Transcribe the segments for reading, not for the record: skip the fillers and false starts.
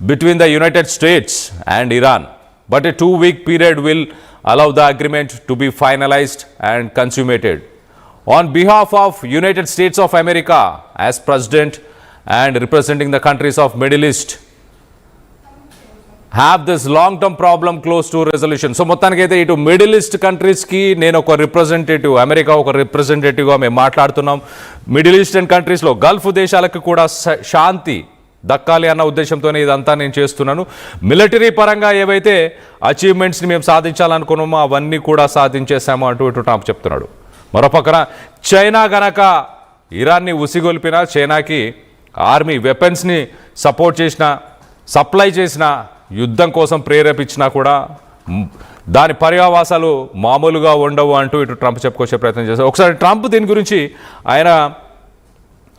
between the United States and Iran, but a 2-week period will allow the agreement to be finalized and consummated. On behalf of United States of America, as President and representing the countries of Middle East, have this long-term problem close to resolution. So మొత్తానికి అయితే ఇటు middle east కంట్రీస్కి నేను ఒక representative, America ఒక రిప్రజెంటేటివ్గా మేము మాట్లాడుతున్నాం. Middle eastern కంట్రీస్లో గల్ఫ్ దేశాలకు కూడా శాంతి దక్కాలి అన్న ఉద్దేశంతోనే ఇదంతా నేను చేస్తున్నాను. మిలిటరీ పరంగా ఏవైతే అచీవ్మెంట్స్ని మేము సాధించాలనుకున్నామో అవన్నీ కూడా సాధించేశాము అంటూ ఇటు ట్రంప్ చెప్తున్నాడు. మరోపక్కన చైనా గనక ఇరాన్ని ఉసిగొల్పిన, చైనాకి ఆర్మీ వెపన్స్ని సపోర్ట్ చేసిన, సప్లై చేసిన, యుద్ధం కోసం ప్రేరేపించినా కూడా దాని పర్యావాసాలు మామూలుగా ఉండవు అంటూ ఇటు ట్రంప్ చెప్పుకొచ్చే ప్రయత్నం చేశారు. ఒకసారి ట్రంప్ దీని గురించి ఆయన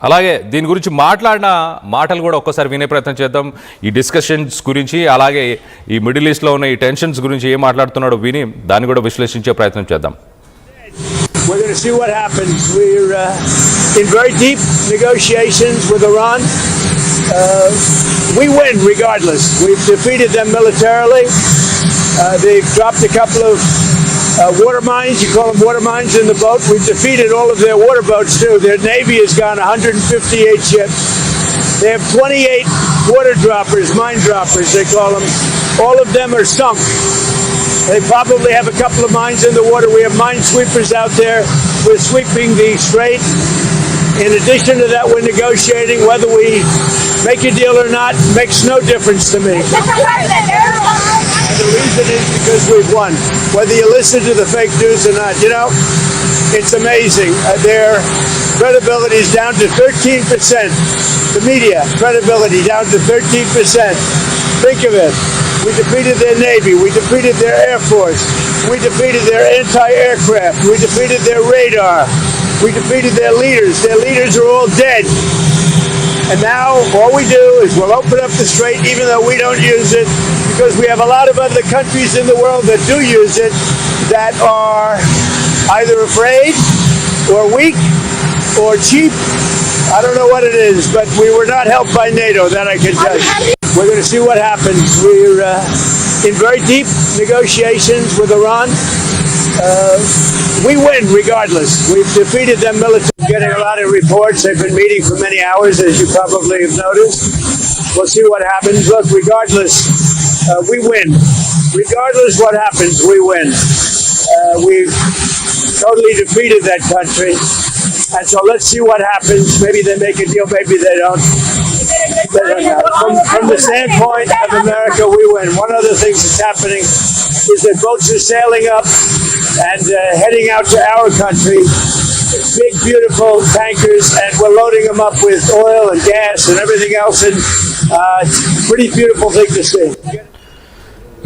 అలాగే దీని గురించి మాట్లాడిన మాటలు కూడా ఒక్కసారి వినే ప్రయత్నం చేద్దాం. ఈ డిస్కషన్స్ గురించి, అలాగే ఈ మిడిల్ ఈస్ట్లో ఉన్న ఈ టెన్షన్స్ గురించి ఏం మాట్లాడుతున్నాడో విని దాన్ని కూడా విశ్లేషించే ప్రయత్నం చేద్దాం. We're going to see what happens. We're in very deep negotiations with Iran. We win regardless. We've defeated them militarily. They've dropped a couple of water mines. You call them water mines in the boat. We've defeated all of their water boats too. Their navy has gone 158 ships. They have 28 water droppers, mine droppers they call them. All of them are sunk. They probably have a couple of mines in the water. We have mine sweepers out there. We're sweeping the strait. In addition to that, we're negotiating. Whether we make a deal or not makes no difference to me. And the reason is because we've won. Whether you listen to the fake news or not, you know, it's amazing. Their credibility is down to 13%. The media credibility down to 13%. Think of it. We defeated their Navy. We defeated their Air Force. We defeated their anti-aircraft. We defeated their radar. We defeated their leaders. Their leaders are all dead. And now all we do is we'll open up the strait even though we don't use it, because we have a lot of other countries in the world that do use it that are either afraid or weak or cheap. I don't know what it is, but we were not helped by NATO, that I can tell you. We're going to see what happens. We're in very deep negotiations with Iran. We win regardless. We've defeated them militarily. Getting a lot of reports. They've been meeting for many hours, as you probably have noticed. We'll see what happens. Look, regardless, we win. Regardless what happens, we win. We've totally defeated that country. And so let's see what happens. Maybe they make a deal, maybe they don't. From the standpoint of America, we win. One of the things that's happening is that boats are sailing up and heading out to our country. Big, beautiful tankers, and we're loading them up with oil and gas and everything else. And it's a pretty beautiful thing to see.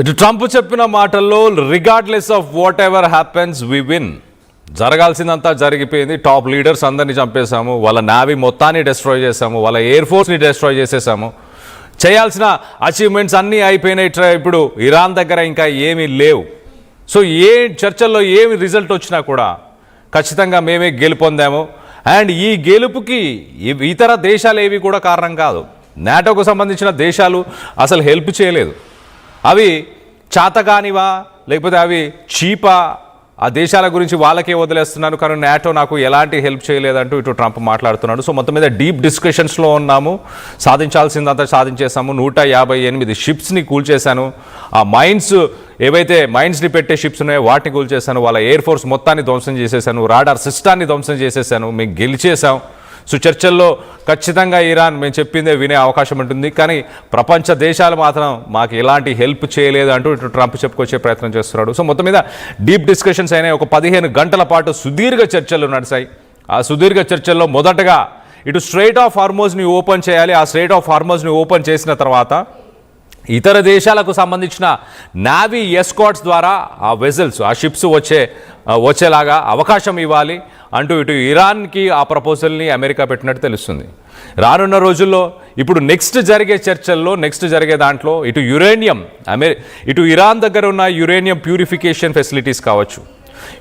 ఇటు Trump చెప్పిన మాటల్లో regardless of whatever happens we win. జరగాల్సిందంతా జరిగిపోయింది. Top leaders అందరినీ చంపేశాము, వాళ్ళ navy మొత్తాన్ని destroy చేశాము, వాళ్ళ ఎయిర్ ఫోర్స్ని డెస్ట్రాయ్ చేసేసాము, చేయాల్సిన అచీవ్మెంట్స్ అన్నీ అయిపోయినాయి. ఇప్పుడు ఇరాన్ దగ్గర ఇంకా ఏమీ లేవు. సో ఏ చర్చల్లో ఏమి రిజల్ట్ వచ్చినా కూడా ఖచ్చితంగా మేమే గెలుపొందాము. అండ్ ఈ గెలుపుకి ఇతర దేశాలు ఏవి కూడా కారణం కాదు. నాటోకు సంబంధించిన దేశాలు అసలు హెల్ప్ చేయలేదు. అవి చాతగానివా లేకపోతే అవి చీపా, ఆ దేశాల గురించి వాళ్ళకే వదిలేస్తున్నాను, కానీ నాటో నాకు ఎలాంటి హెల్ప్ చేయలేదంటూ ఇటు ట్రంప్ మాట్లాడుతున్నాడు. సో మొత్తం మీద డీప్ డిస్కషన్స్లో ఉన్నాము. సాధించాల్సిందంతా సాధించేసాము. 158 షిప్స్ని కూల్చేశాను. ఆ మైన్స్ ఏవైతే మైన్స్ని పెట్టే షిప్స్ ఉన్నాయో వాటిని కూల్చేశాను. వాళ్ళ ఎయిర్ ఫోర్స్ మొత్తాన్ని ధ్వంసం చేసేసాను. రాడార్ సిస్టాన్ని ధ్వంసం చేసేసాను. మేము గెలిచేసాం. సో చర్చల్లో ఖచ్చితంగా ఇరాన్ మేము చెప్పిందే వినే అవకాశం ఉంటుంది, కానీ ప్రపంచ దేశాలు మాత్రం మాకు ఎలాంటి హెల్ప్ చేయలేదు అంటూ ఇటు ట్రంప్ చెప్పుకొచ్చే ప్రయత్నం చేస్తున్నాడు. సో మొత్తం మీద డీప్ డిస్కషన్స్ అయినాయి. ఒక 15 గంటల పాటు సుదీర్ఘ చర్చలు నడిచాయి. ఆ సుదీర్ఘ చర్చల్లో మొదటగా ఇటు స్ట్రెయిట్ ఆఫ్ హార్మోజ్ని ఓపెన్ చేయాలి. ఆ స్ట్రెయిట్ ఆఫ్ హార్మోజ్ని ఓపెన్ చేసిన తర్వాత ఇతర దేశాలకు సంబంధించిన నావీ ఎస్కాట్స్ ద్వారా ఆ వెజల్స్, ఆ షిప్స్ వచ్చేలాగా అవకాశం ఇవ్వాలి అంటూ ఇటు ఇరాన్కి ఆ ప్రపోజల్ని అమెరికా పెట్టినట్టు తెలుస్తుంది. రానున్న రోజుల్లో ఇప్పుడు నెక్స్ట్ జరిగే చర్చల్లో, నెక్స్ట్ జరిగే దాంట్లో ఇటు యురేనియం ఇటు ఇరాన్ దగ్గర ఉన్న యురేనియం ప్యూరిఫికేషన్ ఫెసిలిటీస్ కావచ్చు,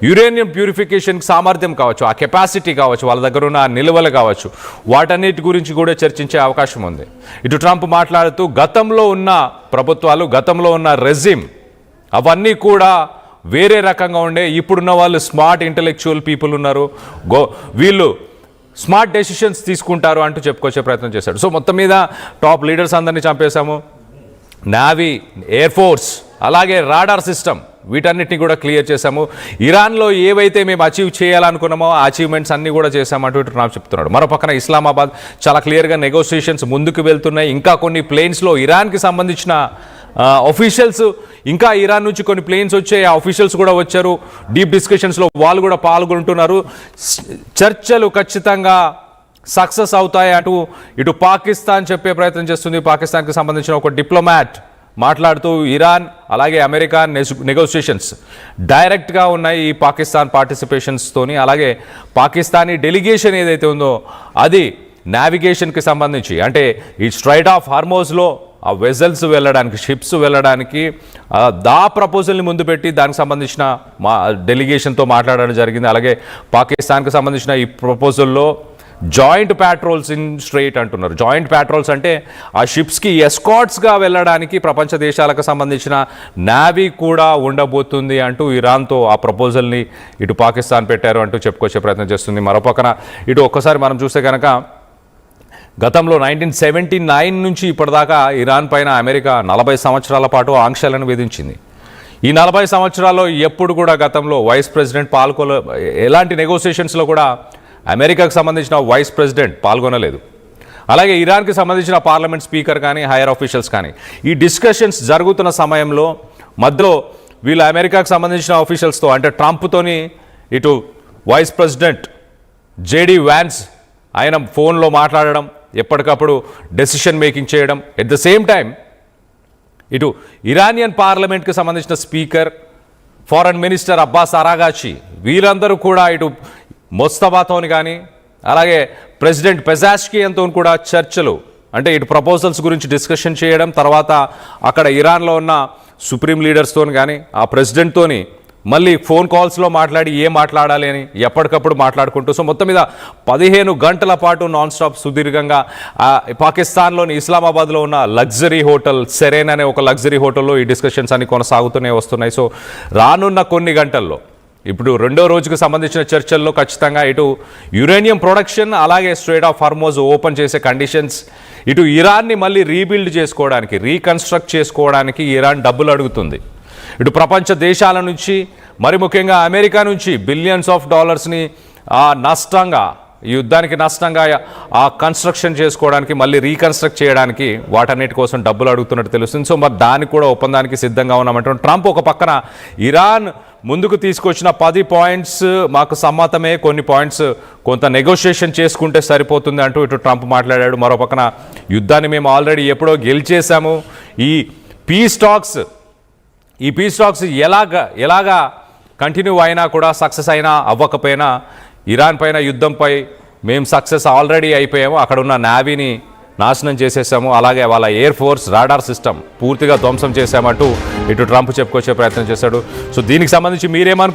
యురేనియం ప్యూరిఫికేషన్ సామర్థ్యం కావచ్చు, ఆ కెపాసిటీ కావచ్చు, వాళ్ళ దగ్గర ఉన్న నిల్వలు కావచ్చు, వాటన్నిటి గురించి కూడా చర్చించే అవకాశం ఉంది. ఇటు ట్రంప్ మాట్లాడుతూ గతంలో ఉన్న ప్రభుత్వాలు, గతంలో ఉన్న రెజిమ్ అవన్నీ కూడా వేరే రకంగా ఉండే, ఇప్పుడున్న వాళ్ళు స్మార్ట్ ఇంటెలెక్చువల్ పీపుల్ ఉన్నారు, వీళ్ళు స్మార్ట్ డెసిషన్స్ తీసుకుంటారు అంటూ చెప్పుకొచ్చే ప్రయత్నం చేశాడు. సో మొత్తం మీద టాప్ లీడర్స్ అందరినీ చంపేశాము. నేవీ, ఎయిర్ ఫోర్స్, అలాగే రాడార్ సిస్టమ్, వీటన్నిటిని కూడా క్లియర్ చేశాము. ఇరాన్లో ఏవైతే మేము అచీవ్ చేయాలనుకున్నామో ఆ అచీవ్మెంట్స్ అన్నీ కూడా చేశామంటూ ఇటు ట్రంప్ చెప్తున్నాడు. మరో పక్కన ఇస్లామాబాద్ చాలా క్లియర్గా నెగోషియేషన్స్ ముందుకు వెళ్తున్నాయి. ఇంకా కొన్ని ప్లేన్స్లో ఇరాన్కి సంబంధించిన ఆఫీషియల్స్, ఇంకా ఇరాన్ నుంచి కొన్ని ప్లేన్స్ వచ్చాయి, ఆ ఆఫీషియల్స్ కూడా వచ్చారు. డీప్ డిస్కషన్స్లో వాళ్ళు కూడా పాల్గొంటున్నారు. చర్చలు ఖచ్చితంగా సక్సెస్ అవుతాయి అంటూ ఇటు పాకిస్తాన్ చెప్పే ప్రయత్నం చేస్తుంది. పాకిస్తాన్కి సంబంధించిన ఒక డిప్లొమాట్ మాట్లాడుతూ ఇరాన్ అలాగే అమెరికా నెగోషియేషన్స్ డైరెక్ట్గా ఉన్నాయి ఈ పాకిస్తాన్ పార్టిసిపేషన్స్తోని. అలాగే పాకిస్తానీ డెలిగేషన్ ఏదైతే ఉందో అది నావిగేషన్కి సంబంధించి, అంటే ఈ స్ట్రైట్ ఆఫ్ హార్మోజ్లో ఆ వెజల్స్ వెళ్ళడానికి, షిప్స్ వెళ్ళడానికి ప్రపోజల్ని ముందు పెట్టి దానికి సంబంధించిన డెలిగేషన్తో మాట్లాడడం జరిగింది. అలాగే పాకిస్తాన్కి సంబంధించిన ఈ ప్రపోజల్లో జాయింట్ ప్యాట్రోల్స్ ఇన్ స్ట్రైట్ అంటున్నారు. జాయింట్ ప్యాట్రోల్స్ అంటే ఆ షిప్స్కి ఎస్కాట్స్గా వెళ్ళడానికి ప్రపంచ దేశాలకు సంబంధించిన నావీ కూడా ఉండబోతుంది అంటూ ఇరాన్తో ఆ ప్రపోజల్ని ఇటు పాకిస్తాన్ పెట్టారు అంటూ చెప్పుకొచ్చే ప్రయత్నం చేస్తుంది. మరోపక్కన ఇటు ఒక్కసారి మనం చూస్తే కనుక గతంలో 1979 నుంచి ఇప్పటిదాకా ఇరాన్ పైన అమెరికా 40 సంవత్సరాల పాటు ఆంక్షలను విధించింది. ఈ 40 సంవత్సరాల్లో ఎప్పుడు కూడా గతంలో వైస్ ప్రెసిడెంట్ ఎలాంటి నెగోసియేషన్స్లో కూడా అమెరికాకు సంబంధించిన వైస్ ప్రెసిడెంట్ పాల్గొనలేదు. అలాగే ఇరాన్కి సంబంధించిన పార్లమెంట్ స్పీకర్ కానీ, హైయర్ ఆఫీషియల్స్ కానీ ఈ డిస్కషన్స్ జరుగుతున్న సమయంలో మధ్యలో వీళ్ళు అమెరికాకు సంబంధించిన ఆఫీషియల్స్తో, అంటే ట్రంప్తోని ఇటు వైస్ ప్రెసిడెంట్ జేడీ వ్యాన్స్ ఆయన ఫోన్లో మాట్లాడడం, ఎప్పటికప్పుడు డెసిషన్ మేకింగ్ చేయడం. ఎట్ ద సేమ్ టైం ఇటు ఇరానియన్ పార్లమెంట్కి సంబంధించిన స్పీకర్, ఫారెన్ మినిస్టర్ అబ్బాస్ అరాగాచి, వీరందరూ కూడా ఇటు మొస్తబాతోని కానీ అలాగే ప్రెసిడెంట్ పెజాష్కియన్తో కూడా చర్చలు, అంటే ఇటు ప్రపోజల్స్ గురించి డిస్కషన్ చేయడం, తర్వాత అక్కడ ఇరాన్లో ఉన్న సుప్రీం లీడర్స్తో కానీ ఆ ప్రెసిడెంట్తోని మళ్ళీ ఫోన్ కాల్స్లో మాట్లాడి ఏం మాట్లాడాలి అని ఎప్పటికప్పుడు మాట్లాడుకుంటూ, సో మొత్తం మీద 15 గంటల పాటు నాన్ స్టాప్ సుదీర్ఘంగా పాకిస్తాన్లోని ఇస్లామాబాద్లో ఉన్న లగ్జరీ హోటల్ సెరెన్ అనే ఒక లగ్జరీ హోటల్లో ఈ డిస్కషన్స్ అన్ని కొనసాగుతూనే వస్తున్నాయి. సో రానున్న కొన్ని గంటల్లో ఇప్పుడు రెండో రోజుకు సంబంధించిన చర్చల్లో ఖచ్చితంగా ఇటు యురేనియం ప్రొడక్షన్, అలాగే స్ట్రైట్ ఆఫ్ హార్మోజ్ ఓపెన్ చేసే కండిషన్స్, ఇటు ఇరాన్ని మళ్ళీ రీబిల్డ్ చేసుకోవడానికి, రీకన్స్ట్రక్ట్ చేసుకోవడానికి ఇరాన్ డబ్బులు అడుగుతుంది. ఇటు ప్రపంచ దేశాల నుంచి, మరి ముఖ్యంగా అమెరికా నుంచి బిలియన్స్ ఆఫ్ డాలర్స్ని నష్టంగా, ఈ యుద్ధానికి నష్టంగా ఆ కన్స్ట్రక్షన్ చేసుకోవడానికి, మళ్ళీ రీకన్స్ట్రక్ట్ చేయడానికి వాటన్నిటి కోసం డబ్బులు అడుగుతున్నట్టు తెలుస్తుంది. సో మరి దానికి కూడా ఒప్పందానికి సిద్ధంగా ఉన్నామంటే ట్రంప్ ఒక పక్కన ఇరాన్ ముందుకు తీసుకొచ్చిన 10 పాయింట్స్ మాకు సమ్మతమే, కొన్ని పాయింట్స్ కొంత నెగోషియేషన్ చేసుకుంటే సరిపోతుంది అంటూ ఇటు ట్రంప్ మాట్లాడాడు. మరో పక్కన యుద్ధాన్ని మేము ఆల్రెడీ ఎప్పుడో గెలిచేసాము, ఈ పీస్ టాక్స్ ఎలాగా కంటిన్యూ అయినా కూడా, సక్సెస్ అయినా అవ్వకపోయినా ఇరాన్ పైన యుద్ధంపై మేము సక్సెస్ ఆల్రెడీ అయిపోయాము, అక్కడ ఉన్న నావీని నాశనం చేసేసాము, అలాగే వాళ్ళ ఎయిర్ ఫోర్స్ రాడార్ సిస్టమ్ పూర్తిగా ధ్వంసం చేశామంటూ ఇటు ట్రంప్ చెప్పుకొచ్చే ప్రయత్నం చేశాడు. సో దీనికి సంబంధించి మీరేమనుకుంటున్నారు?